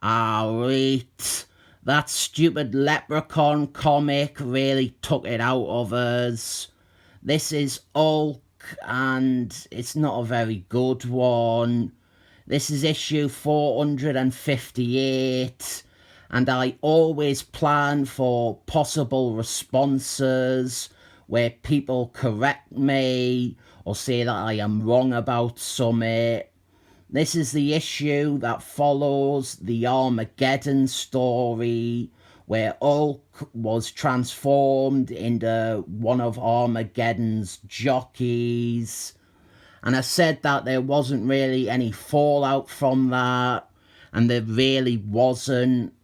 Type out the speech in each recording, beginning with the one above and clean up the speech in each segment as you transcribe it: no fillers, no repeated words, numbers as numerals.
Alright, that stupid leprechaun comic really took it out of us. This is Hulk, and it's not a very good one. This is issue 458, and I always plan for possible responses where people correct me or say that I am wrong about something. This is the issue that follows the Armageddon story, where Hulk was transformed into one of Armageddon's jockeys. And I said that there wasn't really any fallout from that, and there really wasn't.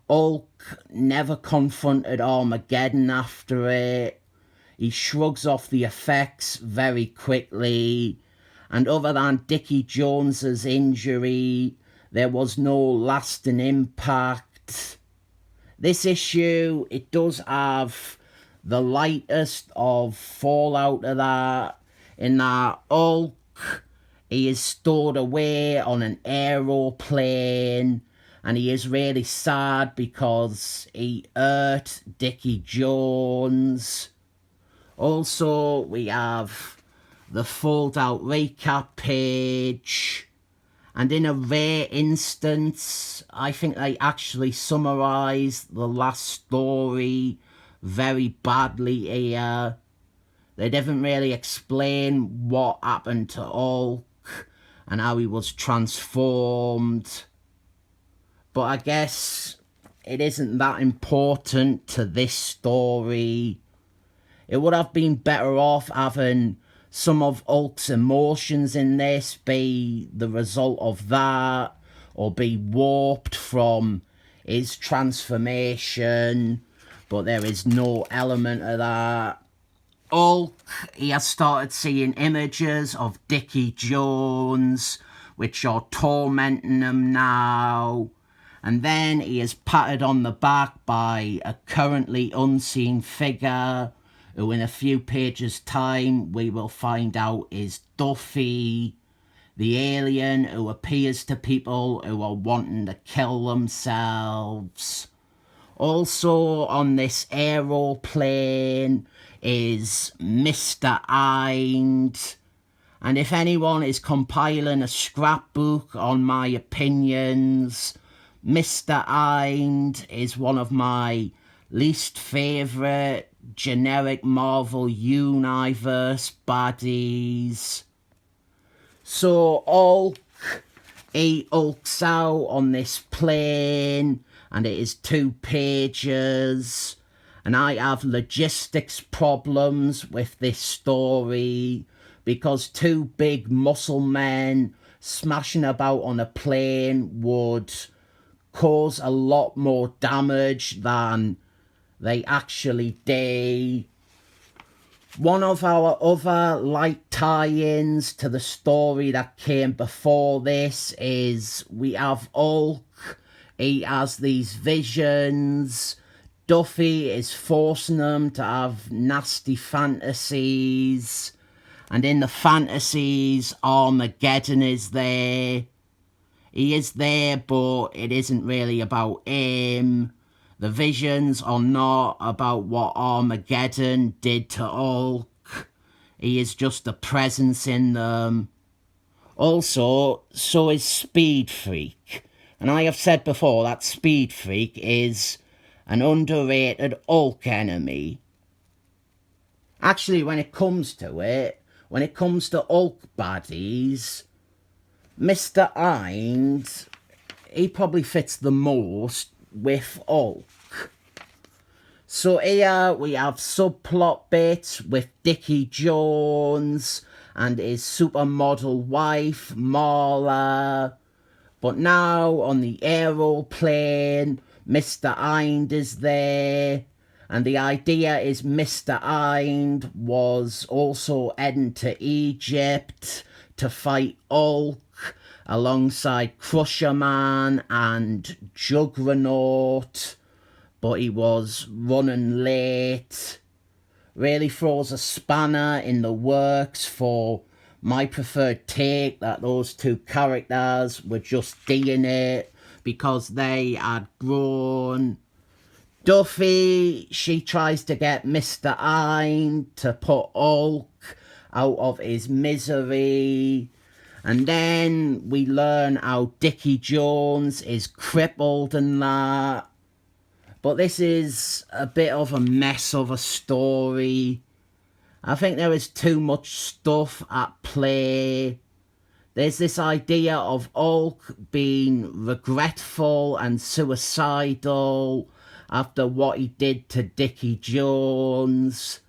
Hulk never confronted Armageddon after it. He shrugs off the effects very quickly, and other than Dickie Jones's injury, there was no lasting impact. This issue, it does have the lightest of fallout of that, in that Hulk, he is stored away on an aeroplane, and he is really sad because he hurt Dickie Jones. Also, we have the fold out recap page, and in a rare instance, I think they actually summarise the last story very badly here. They didn't really explain what happened to Hulk and how he was transformed. But I guess it isn't that important to this story. It would have been better off having some of Hulk's emotions in this be the result of that, or be warped from his transformation, but there is no element of that. Hulk, he has started seeing images of Dickie Jones, which are tormenting him now. And then he is patted on the back by a currently unseen figure, who in a few pages' time we will find out is Duffy, the alien who appears to people who are wanting to kill themselves. Also on this aeroplane is Mr. Hind. And if anyone is compiling a scrapbook on my opinions, Mr. Hind is one of my least favourite generic Marvel Universe baddies. So Hulk, he hulks out on this plane, and it is 2 pages, and I have logistics problems with this story because 2 big muscle men smashing about on a plane would cause a lot more damage than they actually do. One of our other light tie-ins to the story that came before this is we have Hulk. He has these visions. Duffy is forcing him to have nasty fantasies. And in the fantasies, Armageddon is there. He is there, but it isn't really about him. The visions are not about what Armageddon did to Hulk. He is just a presence in them. Also, so is Speed Freak. And I have said before that Speed Freak is an underrated Hulk enemy. Actually, when it comes to Hulk baddies, Mr. Hind, he probably fits the most with Hulk. So here we have subplot bits with Dickie Jones and his supermodel wife, Marla. But now on the aeroplane, Mr. Hind is there. And the idea is Mr. Hind was also heading to Egypt to fight Hulk alongside Crusher Man and Juggernaut, but he was running late. Really throws a spanner in the works for my preferred take that those 2 characters were just doing it because they had grown. Duffy, she tries to get Mr. Hind to put Hulk out of his misery. And then we learn how Dickie Jones is crippled and that. But this is a bit of a mess of a story. I think there is too much stuff at play. There's this idea of Hulk being regretful and suicidal after what he did to Dickie Jones.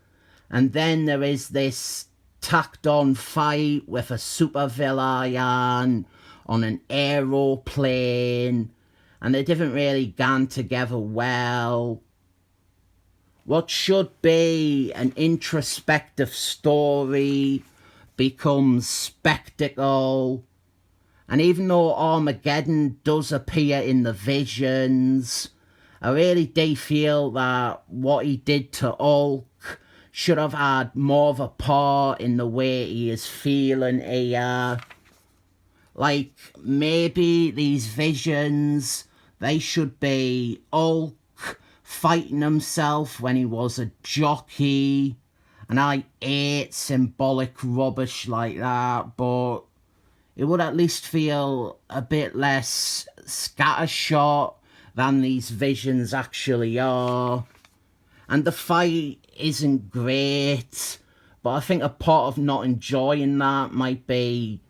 And then there is this tacked on fight with a supervillain on an aeroplane, and they didn't really gang together well. What should be an introspective story becomes spectacle. And even though Armageddon does appear in the visions, I really do feel that what he did to Hulk should have had more of a part in the way he is feeling here. Like, maybe these visions, they should be Hulk fighting himself when he was a jockey. And I hate symbolic rubbish like that, but it would at least feel a bit less scattershot than these visions actually are. And the fight isn't great, but I think a part of not enjoying that might be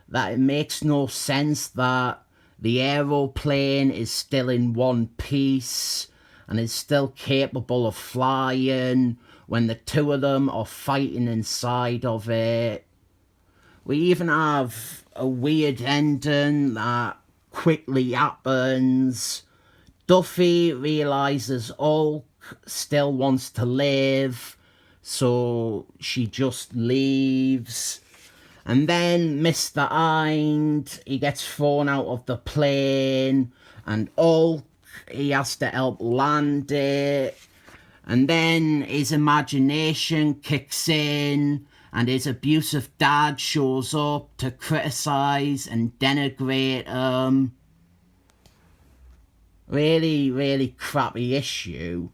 that it makes no sense that the aeroplane is still in one piece and is still capable of flying when the two of them are fighting inside of it. We even have a weird ending that quickly happens. Duffy realises Hulk still wants to live, so she just leaves. And then Mr. Hind, he gets thrown out of the plane, and Hulk, he has to help land it. And then his imagination kicks in, and his abusive dad shows up to criticise and denigrate him. Really, really crappy issue.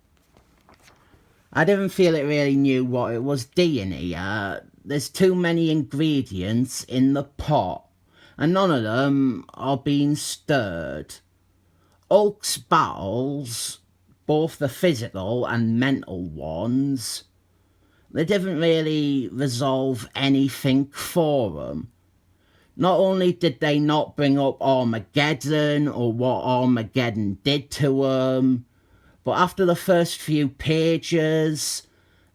I didn't feel it really knew what it was doing here. There's too many ingredients in the pot, and none of them are being stirred. Hulk's battles, both the physical and mental ones, they didn't really resolve anything for him. Not only did they not bring up Armageddon or what Armageddon did to him, but after the first few pages,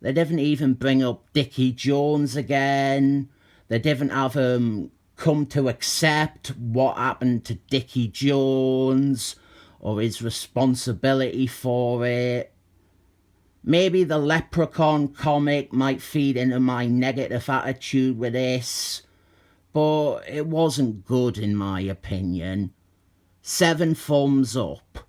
they didn't even bring up Dickie Jones again. They didn't have him come to accept what happened to Dickie Jones or his responsibility for it. Maybe the Leprechaun comic might feed into my negative attitude with this, but it wasn't good in my opinion. 7 thumbs up.